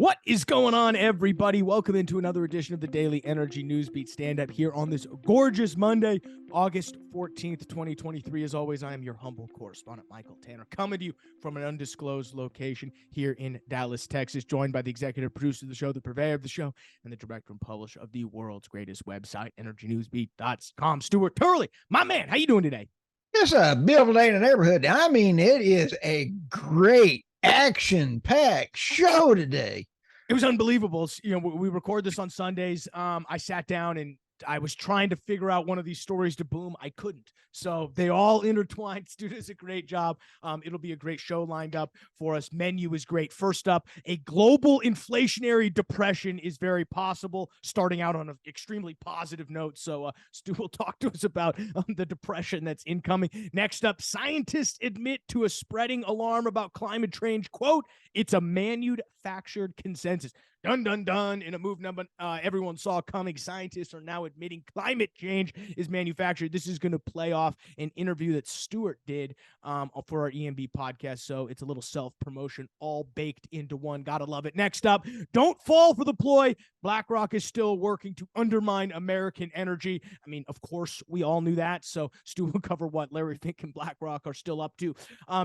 What is going on, everybody? Welcome into another edition of the Daily Energy News Beat Stand-Up here on this gorgeous Monday, August 14th, 2023. As always, I am your humble correspondent, Michael Tanner, coming to you from an undisclosed location here in Dallas, Texas, joined by the executive producer of the show, the purveyor of the show, and the director and publisher of the world's greatest website, EnergyNewsBeat.com, Stuart Turley. My man, how you doing today? It's a beautiful day in the neighborhood. I mean, it is a great action-packed show today. It was unbelievable. You know, we record this on Sundays. I sat down and I was trying to figure out one of these stories to boom. I couldn't. So they all intertwined. Stu does a great job. It'll be a great show lined up for us. Menu is great. First up, a global inflationary depression is very possible, starting out on an extremely positive note. So Stu will talk to us about the depression that's incoming. Next up, scientists admit to a spreading alarm about climate change. Quote, it's a manufactured consensus. Dun, dun, dun. In a move number everyone saw coming, scientists are now admitting climate change is manufactured. This is going to play off an interview that Stuart did for our EMB podcast. So it's a little self-promotion all baked into one. Gotta love it. Next up, don't fall for the ploy. BlackRock is still working to undermine American energy. I mean, of course, we all knew that. So Stu will cover what Larry Fink and BlackRock are still up to.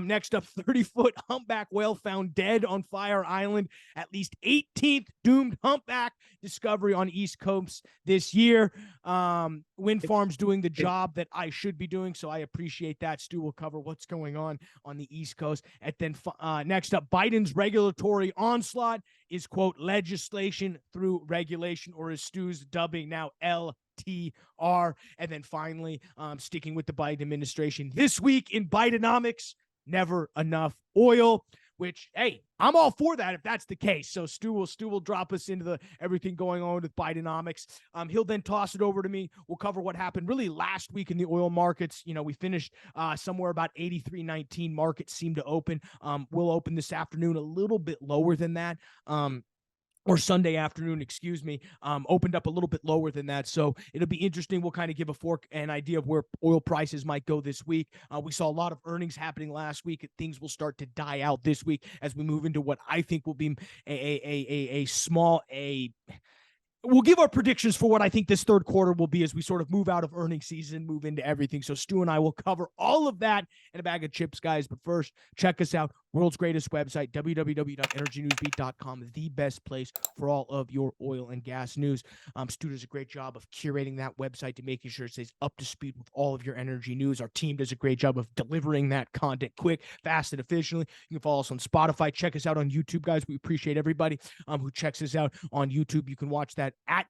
Next up, 30-foot humpback whale found dead on Fire Island. At least 18th doomed humpback discovery on East Coast this year. Wind farms doing the job that I should be doing, so I appreciate that. Stu will cover what's going on the East Coast. And then next up, Biden's regulatory onslaught is, quote, legislation through regulation, or as Stu's dubbing now, LTR. And then finally, sticking with the Biden administration, this week in Bidenomics, never enough oil, which, hey, I'm all for that if that's the case. So Stu will drop us into the everything going on with Bidenomics. He'll then toss it over to me. We'll cover what happened really last week in the oil markets. You know, we finished somewhere about 83.19. Markets seem to open. We'll open this afternoon a little bit lower than that. Or Sunday afternoon, opened up a little bit lower than that. So it'll be interesting. We'll kind of give an idea of where oil prices might go this week. We saw a lot of earnings happening last week. Things will start to die out this week as we move into what I think will be we'll give our predictions for what I think this third quarter will be as we sort of move out of earnings season, move into everything. So Stu and I will cover all of that in a bag of chips, guys. But first, check us out. World's greatest website, www.energynewsbeat.com, the best place for all of your oil and gas news. Stu does a great job of curating that website to making sure it stays up to speed with all of your energy news. Our team does a great job of delivering that content quick, fast, and efficiently. You can follow us on Spotify. Check us out on YouTube, guys. We appreciate everybody who checks us out on YouTube. You can watch that at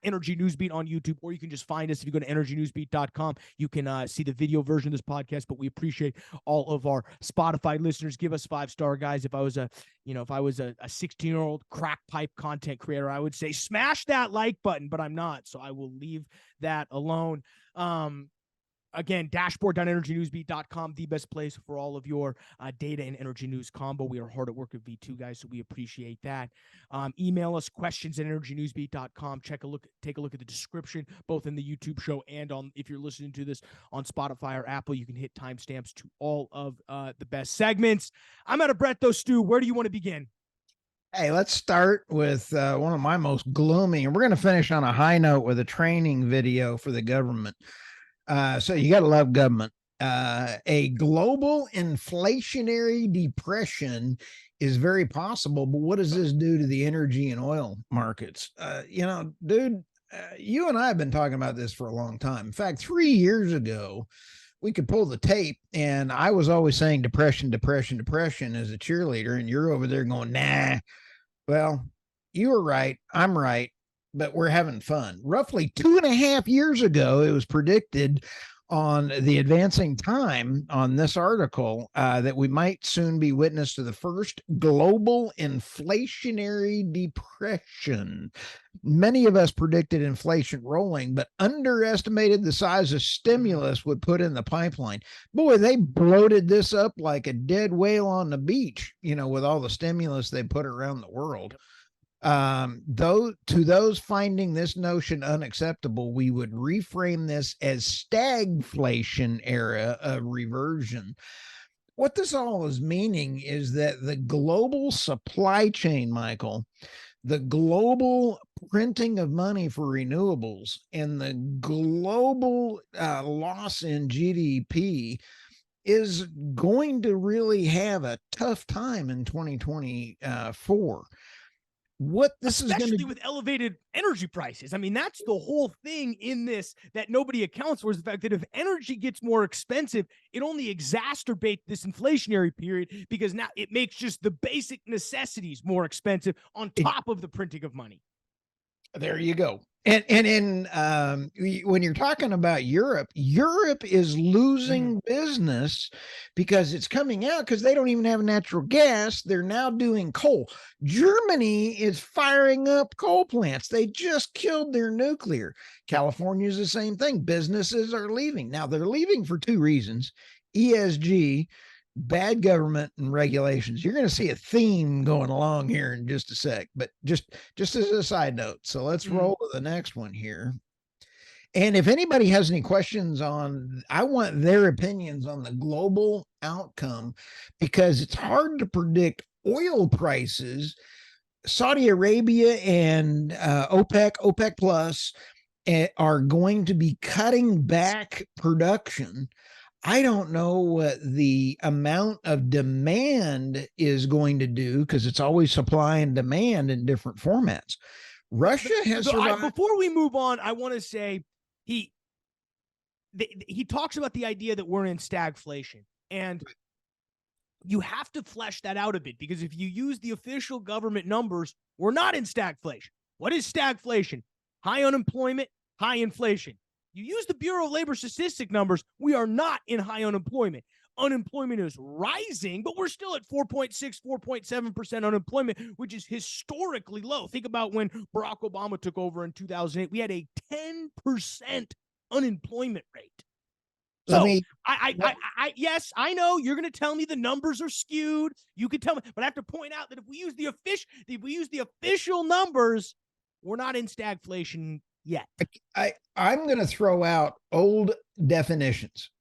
Energy Newsbeat on YouTube, or you can just find us if you go to energynewsbeat.com. You can see the video version of this podcast, but we appreciate all of our Spotify listeners. Give us 5-star, guys. If I was a 16-year-old crack pipe content creator, I would say smash that like button, but I'm not, so I will leave that alone. Again, dashboard.energynewsbeat.com, the best place for all of your data and energy news combo. We are hard at work at V2, guys, so we appreciate that. Email us questions at energynewsbeat.com. Take a look at the description, both in the YouTube show and on, if you're listening to this on Spotify or Apple, you can hit timestamps to all of the best segments. I'm out of breath, though, Stu. Where do you want to begin? Hey, let's start with one of my most gloomy, and we're going to finish on a high note with a training video for the government. So you got to love government. A global inflationary depression is very possible, but what does this do to the energy and oil markets? Dude, you and I have been talking about this for a long time. In fact, 3 years ago, we could pull the tape, and I was always saying depression as a cheerleader, and you're over there going, nah. Well, you were right. I'm right. But we're having fun. Roughly 2.5 years ago, it was predicted on the advancing time on this article that we might soon be witness to the first global inflationary depression. Many of us predicted inflation rolling, but underestimated the size of stimulus would put in the pipeline. Boy, they bloated this up like a dead whale on the beach, with all the stimulus they put around the world. To those finding this notion unacceptable, we would reframe this as stagflation era of reversion. what this all is meaning is that the global supply chain, Michael, the global printing of money for renewables, and the global loss in GDP is going to really have a tough time in 2024. What this is going especially to, with elevated energy prices. I mean, that's the whole thing in this that nobody accounts for, is the fact that if energy gets more expensive, it only exacerbates this inflationary period, because now it makes just the basic necessities more expensive on top of the printing of money. there you go. And when you're talking about Europe, Europe is losing business because it's coming out because they don't even have natural gas. They're now doing coal. Germany is firing up coal plants. They just killed their nuclear. California is the same thing. Businesses are leaving. Now they're leaving for two reasons: ESG, bad government, and regulations. You're going to see a theme going along here in just a sec, but just as a side note. So let's roll to the next one here. And if anybody has any questions on, I want their opinions on the global outcome, because it's hard to predict oil prices. Saudi Arabia and OPEC Plus are going to be cutting back production. I don't know what the amount of demand is going to do, because it's always supply and demand in different formats. Russia has survived. Before we move on, I want to say he talks about the idea that we're in stagflation, and you have to flesh that out a bit, because if you use the official government numbers, we're not in stagflation. What is stagflation? High unemployment, high inflation. You use the Bureau of Labor Statistic numbers, we are not in high unemployment. Unemployment is rising, but we're still at 4.6, 4.7% unemployment, which is historically low. Think about when Barack Obama took over in 2008. We had a 10% unemployment rate. So yes, I know you're going to tell me the numbers are skewed. You could tell me, but I have to point out that if we use the official numbers, we're not in stagflation yet. I'm going to throw out old definitions,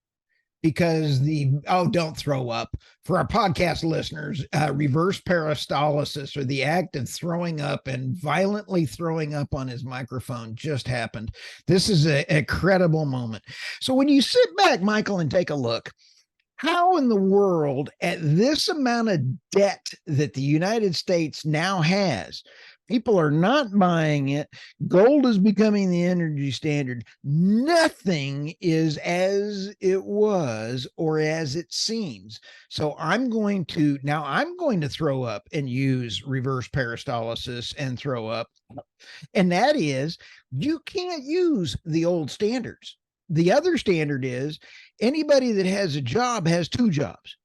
because don't throw up for our podcast listeners. Reverse peristalsis, or the act of throwing up and violently throwing up on his microphone, just happened. This is a credible moment. So when you sit back, Michael, and take a look, how in the world, at this amount of debt that the United States now has, people are not buying it? Gold is becoming the energy standard. Nothing is as it was or as it seems. So I'm going to throw up and use reverse peristalsis and throw up. And that is, you can't use the old standards. The other standard is anybody that has a job has two jobs.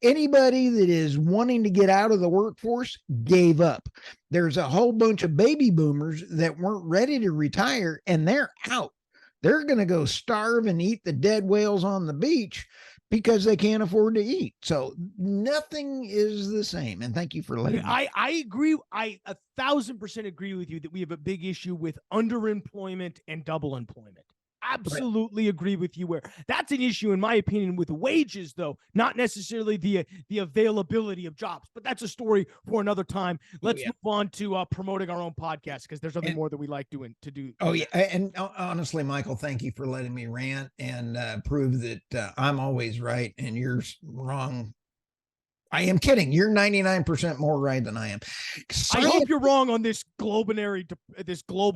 Anybody that is wanting to get out of the workforce gave up. There's a whole bunch of baby boomers that weren't ready to retire, and they're out. They're going to go starve and eat the dead whales on the beach because they can't afford to eat. So nothing is the same. And thank you for letting me. I agree. I 1,000% agree with you that we have a big issue with underemployment and double employment. Absolutely agree with you, where that's an issue, in my opinion, with wages, though, not necessarily the availability of jobs. But that's a story for another time. Let's move on to promoting our own podcast, because there's nothing more that we like to do. Oh, yeah. And honestly, Michael, thank you for letting me rant and prove that I'm always right and you're wrong. I am kidding. You're 99% more right than I am. I hope you're wrong on this global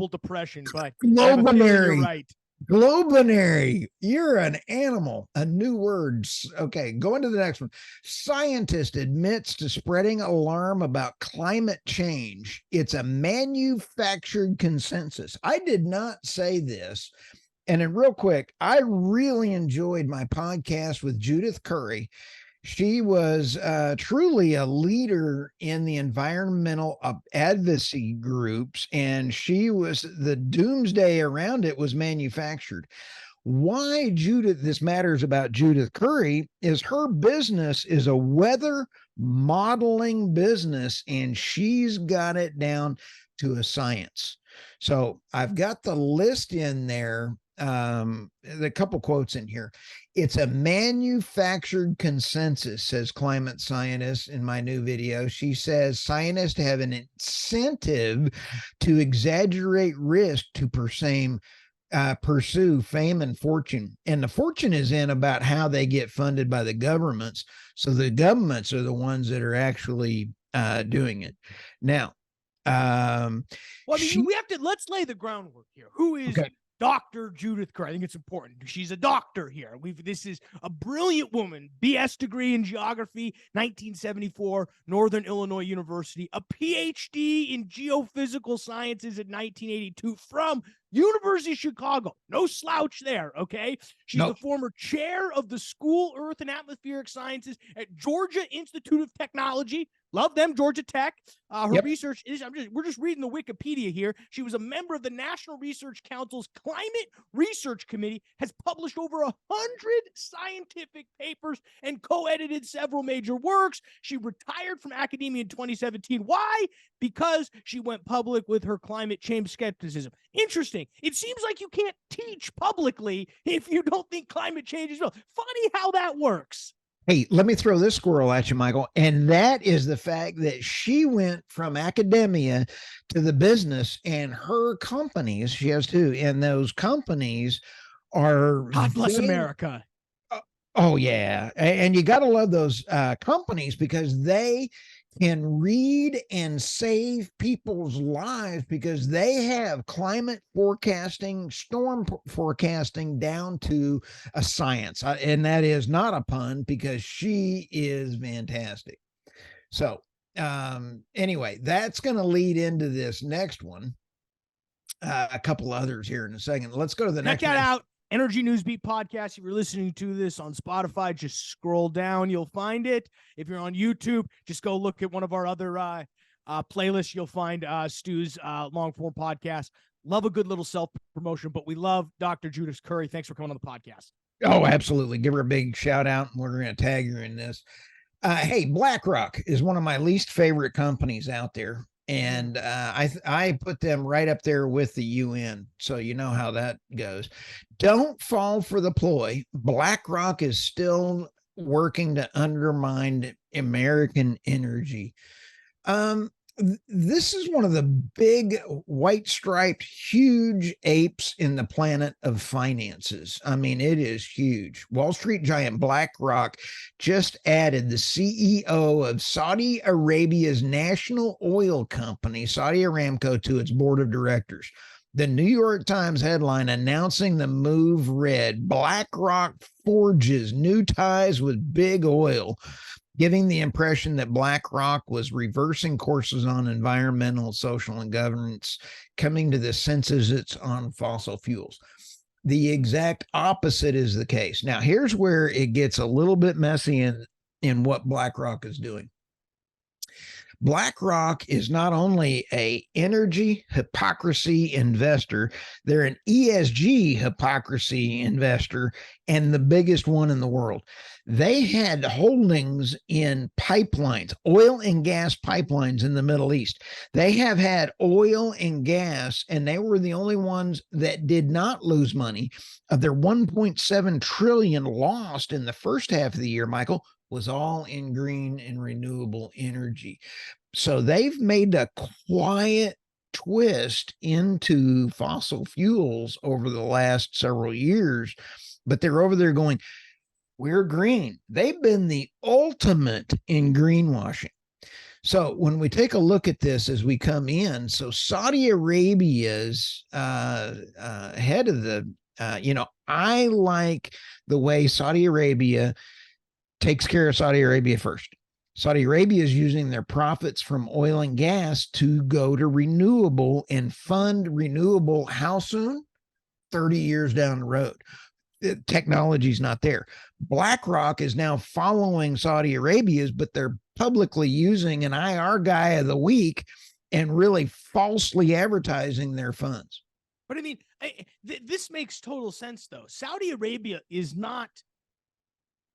depression, but you're right. Globinary, you're an animal. A new word. Okay, going to the next one. Scientist admits to spreading alarm about climate change. It's a manufactured consensus. I did not say this. And then real quick, I really enjoyed my podcast with Judith Curry. She was truly a leader in the environmental advocacy groups, and the doomsday around it was manufactured. Why this matters about Judith Curry is her business is a weather modeling business, and she's got it down to a science. So I've got the list in there a couple quotes in here. It's a manufactured consensus, says climate scientist in my new video. She says scientists have an incentive to exaggerate risk to pursue fame and fortune. And the fortune is in about how they get funded by the governments. So the governments are the ones that are actually doing it. Now, well, I mean, let's lay the groundwork here. Who is Dr. Judith Kerr? I think it's important. She's a doctor here. This is a brilliant woman, BS degree in geography, 1974, Northern Illinois University, a PhD in geophysical sciences in 1982 from University of Chicago. No slouch there, okay? She's the former chair of the School Earth and Atmospheric Sciences at Georgia Institute of Technology. Love them, Georgia Tech. Her research is, we're just reading the Wikipedia here. She was a member of the National Research Council's Climate Research Committee, has published over 100 scientific papers, and co-edited several major works. She retired from academia in 2017. Why? Because she went public with her climate change skepticism. Interesting. It seems like you can't teach publicly if you don't think climate change is real. Funny how that works. Hey, let me throw this squirrel at you, Michael. And that is the fact that she went from academia to the business, and her companies, she has two, and those companies are God bless America. Oh, yeah. And you got to love those companies because they can read and save people's lives because they have climate forecasting, storm forecasting down to a science. And that is not a pun because she is fantastic. So anyway, that's going to lead into this next one. A couple others here in a second. Let's go to the next one. Check that out. Energy News Beat podcast. If you're listening to this on Spotify, just scroll down. You'll find it. If you're on YouTube, just go look at one of our other playlists. You'll find Stu's long form podcast. Love a good little self-promotion, but we love Dr. Judith Curry. Thanks for coming on the podcast. Oh, absolutely. Give her a big shout out. And we're going to tag her in this. Hey, BlackRock is one of my least favorite companies out there. And I put them right up there with the UN. So you know how that goes. Don't fall for the ploy. BlackRock is still working to undermine American energy. This is one of the big white striped, huge apes in the planet of finances. I mean, it is huge. Wall Street giant BlackRock just added the CEO of Saudi Arabia's national oil company, Saudi Aramco, to its board of directors. The New York Times headline announcing the move read, BlackRock forges new ties with big oil, giving the impression that BlackRock was reversing courses on environmental, social, and governance, coming to the senses it's on fossil fuels. The exact opposite is the case. Now, here's where it gets a little bit messy in what BlackRock is doing. BlackRock is not only a energy hypocrisy investor, they're an ESG hypocrisy investor and the biggest one in the world. They had holdings in pipelines, oil and gas pipelines in the Middle East. They have had oil and gas, and they were the only ones that did not lose money. Of their 1.7 trillion lost in the first half of the year, Michael, was all in green and renewable energy. So they've made a quiet twist into fossil fuels over the last several years, but they're over there going, we're green. They've been the ultimate in greenwashing. So when we take a look at this as we come in, so Saudi Arabia's head of the, I like the way Saudi Arabia takes care of Saudi Arabia first. Saudi Arabia is using their profits from oil and gas to go to renewable and fund renewable. How soon? 30 years down the road. The technology's not there. BlackRock is now following Saudi Arabia's, but they're publicly using an IR guy of the week and really falsely advertising their funds. But I mean, this makes total sense, though. Saudi Arabia is not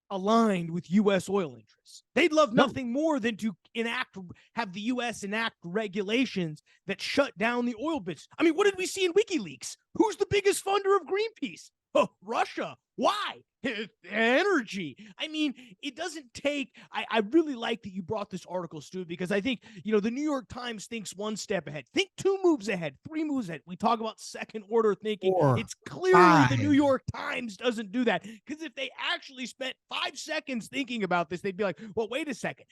aligned with U.S. oil interests. They'd love No. nothing more than to have the U.S. enact regulations that shut down the oil business. I mean, what did we see in WikiLeaks? Who's the biggest funder of Greenpeace? Oh, Russia. Why? Energy. I mean, it doesn't take. I really like that you brought this article, Stu, because I think, the New York Times thinks one step ahead. Think 2 moves ahead, 3 moves ahead. We talk about second order thinking. 4, It's clearly 5. the New York Times doesn't do that, because if they actually spent 5 seconds thinking about this, they'd be like, well, wait a second.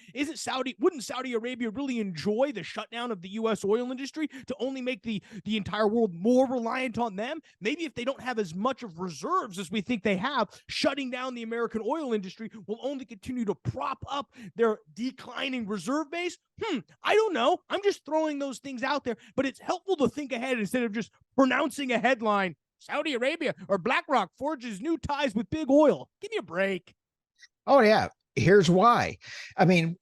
Wouldn't Saudi Arabia really enjoy the shutdown of the U.S. oil industry to only make the entire world more reliant on them? Maybe if they don't have as much of reserves as we think they have, shutting down the American oil industry will only continue to prop up their declining reserve base. I don't know. I'm just throwing those things out there, but it's helpful to think ahead instead of just pronouncing a headline. Saudi Arabia or BlackRock forges new ties with big oil. Give me a break. Oh, yeah. Here's why. I mean,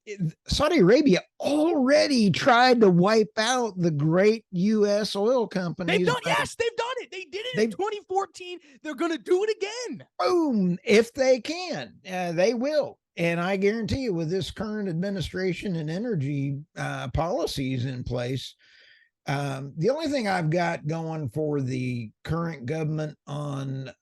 Saudi Arabia already tried to wipe out the great U.S. oil companies. They've done it. They did it in 2014. They're going to do it again. Boom. If they can, they will. And I guarantee you, with this current administration and energy policies in place, the only thing I've got going for the current government on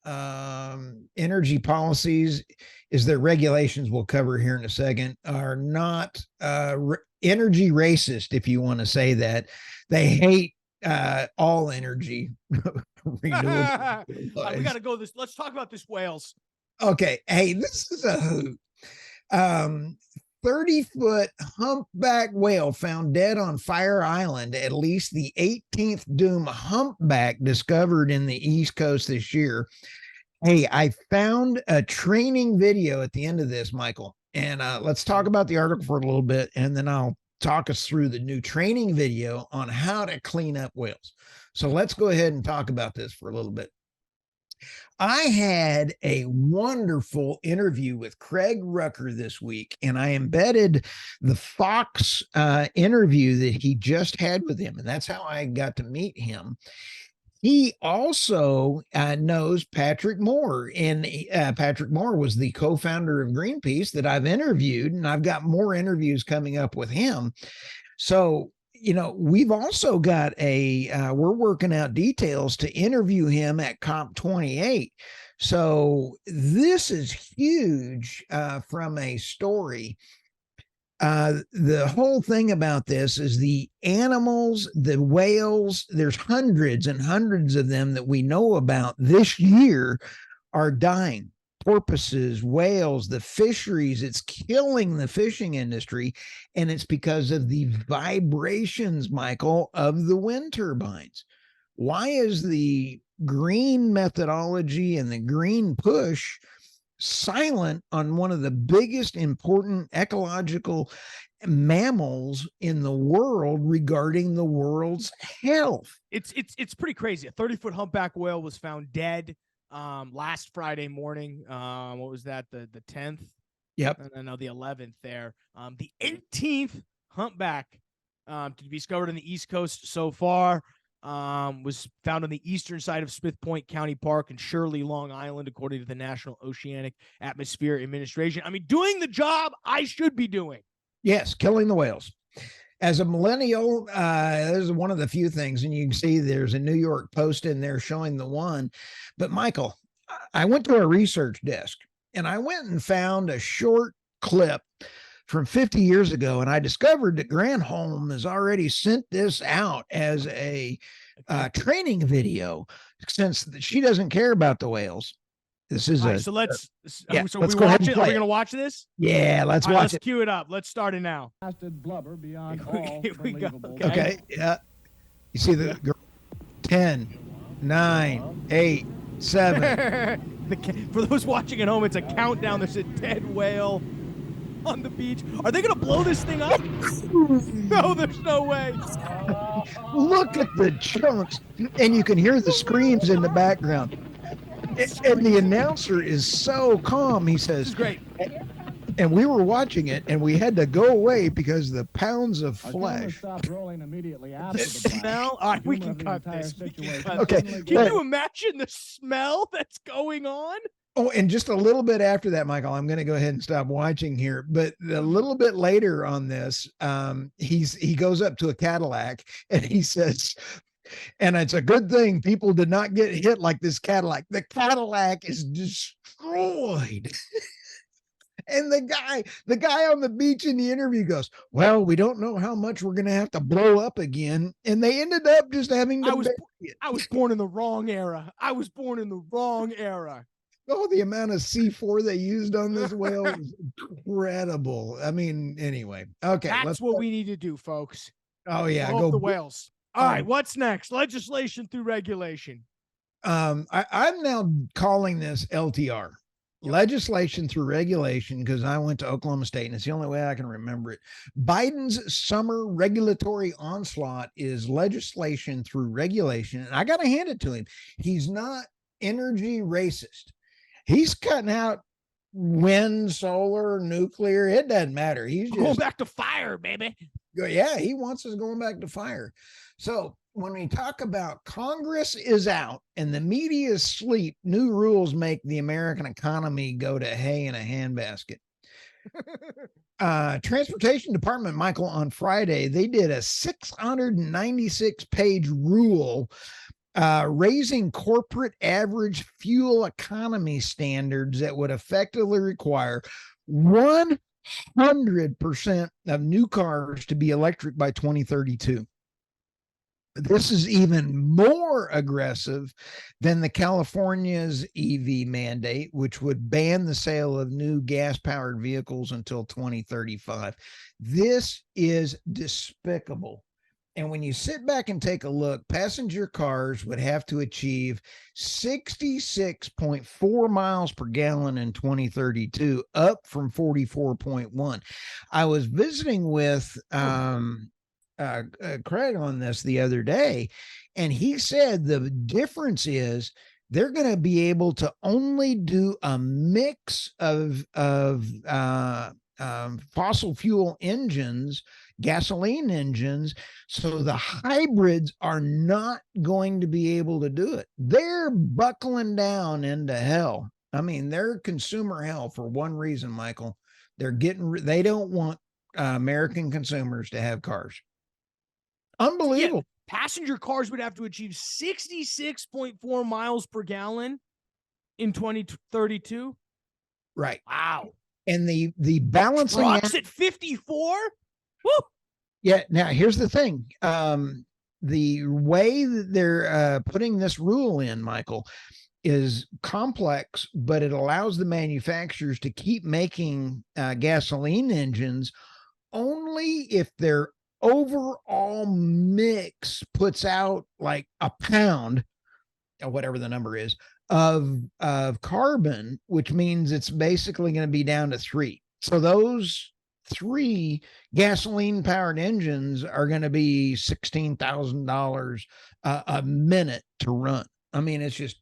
energy policies is their regulations, we'll cover here in a second, are not energy racist, if you want to say that. They hate all energy. We got to go this. Let's talk about this whales. Okay. Hey, this is a hoot. 30-foot humpback whale found dead on Fire Island, at least the 18th doomed humpback discovered in the East Coast this year. Hey, I found a training video at the end of this, Michael, and let's talk about the article for a little bit, and then I'll talk us through the new training video on how to clean up whales. So let's go ahead and talk about this for a little bit. I had a wonderful interview with Craig Rucker this week, and I embedded the Fox interview that he just had with him, and that's how I got to meet him. He also knows Patrick Moore, and Patrick Moore was the co-founder of Greenpeace that I've interviewed, and I've got more interviews coming up with him. So, we've also got we're working out details to interview him at COP28. So this is huge from a story. The whole thing about this is the animals, the whales, there's hundreds and hundreds of them that we know about this year are dying. Porpoises, whales, the fisheries, it's killing the fishing industry. And it's because of the vibrations, Michael, of the wind turbines. Why is the green methodology and the green push silent on one of the biggest important ecological mammals in the world regarding the world's health? It's pretty crazy. A 30-foot humpback whale was found dead last Friday morning. What was that? The 10th? Yep. No, the 11th there. The 18th humpback to be discovered on the East Coast so far was found on the eastern side of Smith Point County Park in Shirley, Long Island, according to the National Oceanic Atmosphere Administration. I mean, doing the job I should be doing. Yes, killing the whales. As a millennial, this is one of the few things, and you can see there's a New York Post in there showing the one. But Michael, I went to a research desk and I went and found a short clip from 50 years ago, and I discovered that Granholm has already sent this out as a training video, since she doesn't care about the whales. This is so let's let's we go ahead watch and it. play Are we gonna watch this? Yeah, let's watch let's it. Cue it up. Let's start it now. Blubber beyond all Here we go. believable. Okay, yeah. You see the 10, 9, 8, 7. For those watching at home, it's a countdown. There's a dead whale on the beach. Are they gonna blow this thing up? No, there's no way. Look at the chunks, and you can hear the screams in the background. And the announcer is so calm. He says, "This is great." And we were watching it, and we had to go away because the pounds of flesh. Stopped rolling immediately after The the blast. smell. All right, we Humor can of the cut entire this. We can situation. cut Okay, this. Can you imagine the smell that's going on? Oh, and just a little bit after that, Michael, I'm going to go ahead and stop watching here. But a little bit later on this, he goes up to a Cadillac and he says, and it's a good thing people did not get hit like this Cadillac. The Cadillac is destroyed. And the guy on the beach in the interview goes, well, we don't know how much we're going to have to blow up again. And they ended up just having to bury it. I was born in the wrong era. I was born in the wrong era. Oh, the amount of C4 they used on this whale was incredible. I mean, anyway. Okay. That's what we need to do, folks. Oh, yeah. Go the whales. All right. What's next? Legislation through regulation. I'm now calling this LTR. Legislation through regulation, because I went to Oklahoma State and it's the only way I can remember it. Biden's summer regulatory onslaught is legislation through regulation. And I got to hand it to him. He's not energy racist. He's cutting out wind, solar, nuclear. It doesn't matter. He's just going back to fire, baby. Yeah, he wants us going back to fire. So when we talk about Congress is out and the media is asleep, new rules make the American economy go to hay in a handbasket. Transportation Department, Michael, on Friday, they did a 696-page rule raising corporate average fuel economy standards that would effectively require 100% of new cars to be electric by 2032. This is even more aggressive than the California's EV mandate, which would ban the sale of new gas-powered vehicles until 2035. This is despicable. And when you sit back and take a look, passenger cars would have to achieve 66.4 miles per gallon in 2032, up from 44.1. I was visiting with Craig on this the other day, and he said the difference is they're going to be able to only do a mix of fossil fuel engines, gasoline engines, so the hybrids are not going to be able to do it. They're buckling down into hell. I mean, they're consumer hell for one reason, Michael. They don't want American consumers to have cars. Unbelievable. Yeah, passenger cars would have to achieve 66.4 miles per gallon in 2032. Right. Wow. And the balancing trucks at 54. Woo. Yeah. Now here's the thing. The way that they're putting this rule in, Michael, is complex, but it allows the manufacturers to keep making gasoline engines only if their overall mix puts out like a pound or whatever the number is of carbon, which means it's basically going to be down to 3. So those 3 gasoline powered engines are going to be $16,000 a minute to run. I mean, it's just,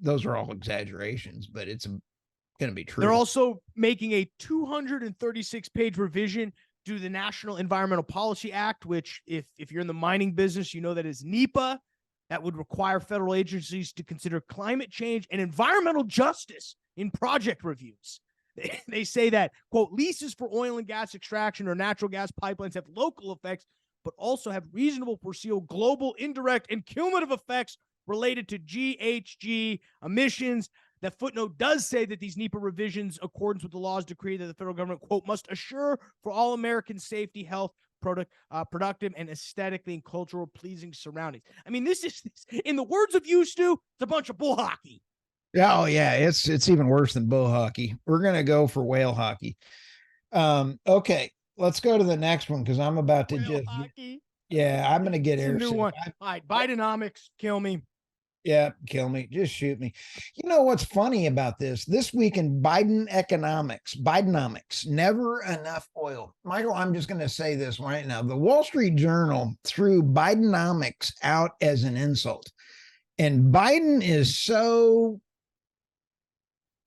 those are all exaggerations, but it's going to be true. They're also making a 236-page revision to the National Environmental Policy Act, which if you're in the mining business, you know that is NEPA. That would require federal agencies to consider climate change and environmental justice in project reviews. They say that, quote, leases for oil and gas extraction or natural gas pipelines have local effects, but also have reasonable foreseeable global indirect and cumulative effects related to GHG emissions. That footnote does say that these NEPA revisions, accordance with the laws, decree that the federal government, quote, must assure for all Americans safety, health, productive, and aesthetically and cultural pleasing surroundings. I mean, this is, in the words of you, Stu, it's a bunch of bull hockey. Yeah, oh yeah, it's even worse than bull hockey. We're gonna go for whale hockey. Okay, let's go to the next one because I'm about to Whale hockey. Yeah, I'm gonna get it's a new sick. one. All right, Bidenomics, kill me. Yeah, kill me. Just shoot me. You know what's funny about this? This week in Bidenomics, never enough oil. Michael, I'm just going to say this right now. The Wall Street Journal threw Bidenomics out as an insult. And Biden is so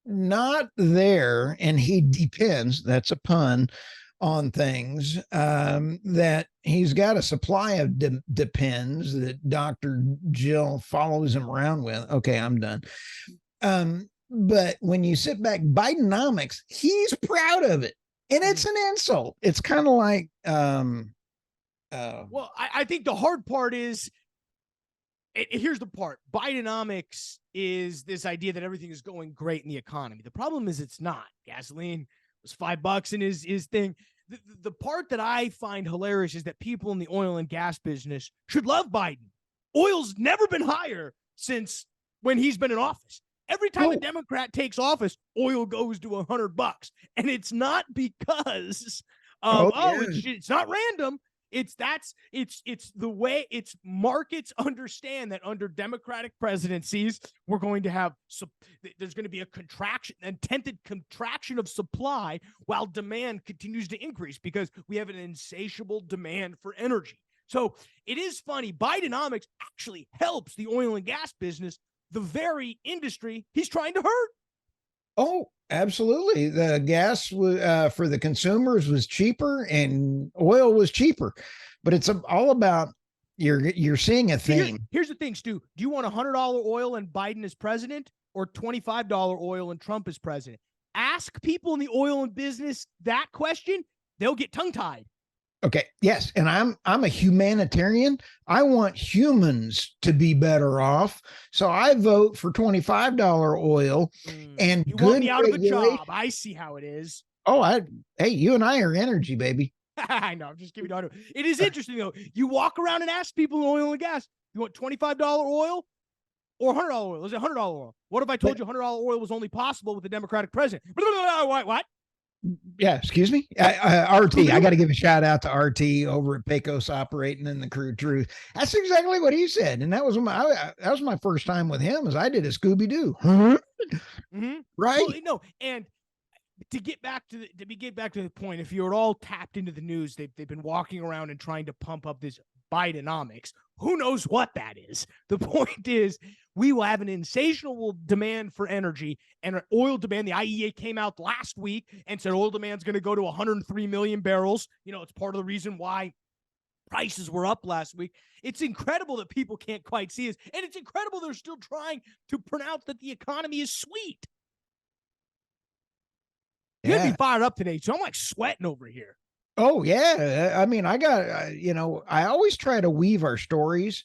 not there, and he depends, that's a pun, on things, that he's got a supply of depends that Dr. Jill follows him around with. Okay, I'm done. But when you sit back, Bidenomics, he's proud of it. And it's an insult. It's kind of like, well, I think the hard part is, here's the part. Bidenomics is this idea that everything is going great in the economy. The problem is it's not. Gasoline was $5 in his thing. The part that I find hilarious is that people in the oil and gas business should love Biden. Oil's never been higher since when he's been in office. Every time a Democrat takes office, oil goes to $100, and it's not because of it's not random. It's the way it's markets understand that under Democratic presidencies, we're going to have there's going to be a contraction, intended contraction of supply while demand continues to increase because we have an insatiable demand for energy. So it is funny. Bidenomics actually helps the oil and gas business, the very industry he's trying to hurt. Oh, absolutely. The gas for the consumers was cheaper and oil was cheaper, but it's all about you're seeing a theme. Here's the thing, Stu. Do you want $100 oil and Biden as president or $25 oil and Trump as president? Ask people in the oil and business that question. They'll get tongue tied. Okay. Yes. And I'm a humanitarian. I want humans to be better off. So I vote for $25 oil and you good want me out of a job. I see how it is. Oh, hey, you and I are energy, baby. I know. I'm just giving you. It is interesting though. You walk around and ask people in oil and gas, you want $25 oil or $100 oil? Is it $100 oil? What if I told you $100 oil was only possible with the Democratic president? What? Yeah, excuse me. RT, I got to give a shout out to RT over at Pecos Operating in the Crew Truth. That's exactly what he said, and that was my first time with him. As I did a Scooby Doo, right? Well, no, and to get back to the point, if you're all tapped into the news, they've been walking around and trying to pump up this Bidenomics. Who knows what that is? The point is, we will have an insatiable demand for energy and an oil demand. The IEA came out last week and said oil demand is going to go to 103 million barrels. You know, it's part of the reason why prices were up last week. It's incredible that people can't quite see this. And it's incredible they're still trying to pronounce that the economy is sweet. You're going to be fired up today, so I'm like sweating over here. Oh, yeah. I mean, I always try to weave our stories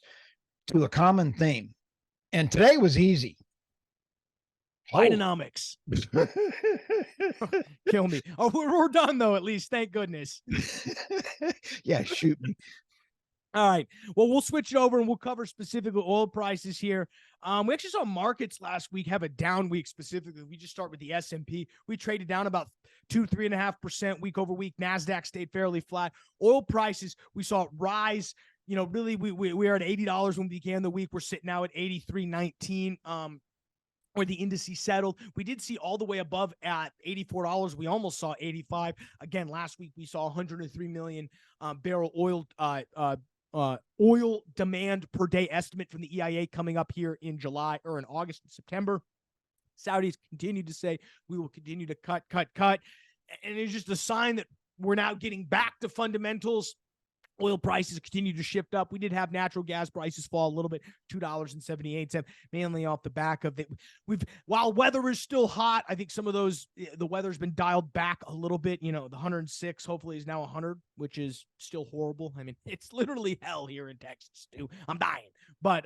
to a common theme. And today was easy. Bidenomics. Kill me. Oh, we're done, though, at least. Thank goodness. Yeah, shoot me. All right. Well, we'll switch it over and we'll cover specifically oil prices here. We actually saw markets last week have a down week specifically. We just start with the S&P. We traded down about 3.5% week over week. NASDAQ stayed fairly flat. Oil prices, we saw it rise. You know, really, we are at $80 when we began the week. We're sitting now at $83.19. Where the indices settled. We did see all the way above at $84. We almost saw 85. Again, last week we saw 103 million barrel oil demand per day estimate from the EIA coming up here in July or in August and September. Saudis continue to say we will continue to cut. And it's just a sign that we're now getting back to fundamentals. Oil prices continue to shift up. We did have natural gas prices fall a little bit, $2.78, mainly off the back of it. While weather is still hot, I think some of those, the weather's been dialed back a little bit. You know, the 106 hopefully is now 100, which is still horrible. I mean, it's literally hell here in Texas, too. I'm dying, but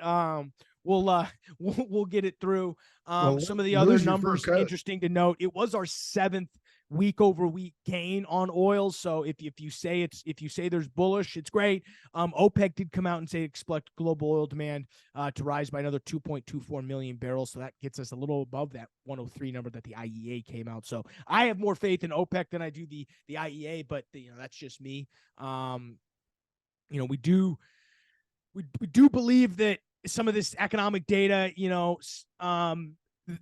we'll get it through. Some of the other numbers interesting to note. It was our 7th week over week gain on oil. So if you say there's bullish, it's great. OPEC did come out and say expect global oil demand to rise by another 2.24 million barrels. So that gets us a little above that 103 number that the IEA came out. So I have more faith in OPEC than I do the IEA, but that's just me. We do believe that some of this economic data,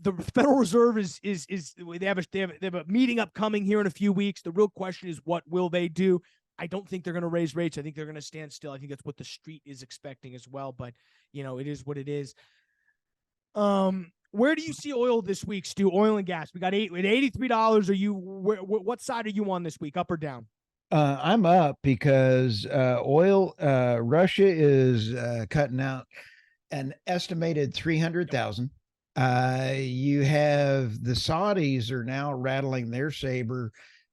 the Federal Reserve is they have a meeting upcoming here in a few weeks. The real question is, what will they do? I don't think they're going to raise rates. I think they're going to stand still. I think that's what the street is expecting as well. But it is what it is. Where do you see oil this week, Stu? Oil and gas. We got at $83. Are you? What side are you on this week? Up or down? I'm up because oil. Russia is cutting out an estimated 300,000. You have the Saudis are now rattling their saber,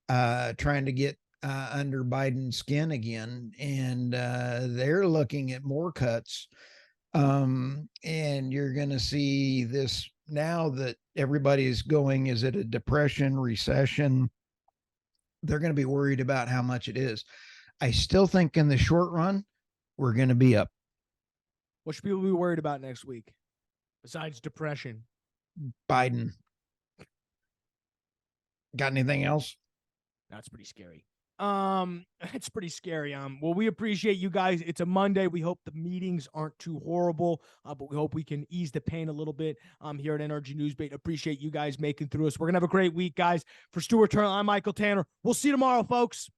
trying to get under Biden's skin again, and they're looking at more cuts. And you're going to see this now that everybody's going, is it a depression, recession? They're going to be worried about how much it is. I still think in the short run, we're going to be up. What should people be worried about next week besides depression? Biden. Got anything else? That's pretty scary. It's pretty scary. Well, we appreciate you guys. It's a Monday. We hope the meetings aren't too horrible, but we hope we can ease the pain a little bit here at NRG Newsbait. Appreciate you guys making through us. We're gonna have a great week, guys. For Stuart Turner, I'm Michael Tanner. We'll see you tomorrow, folks.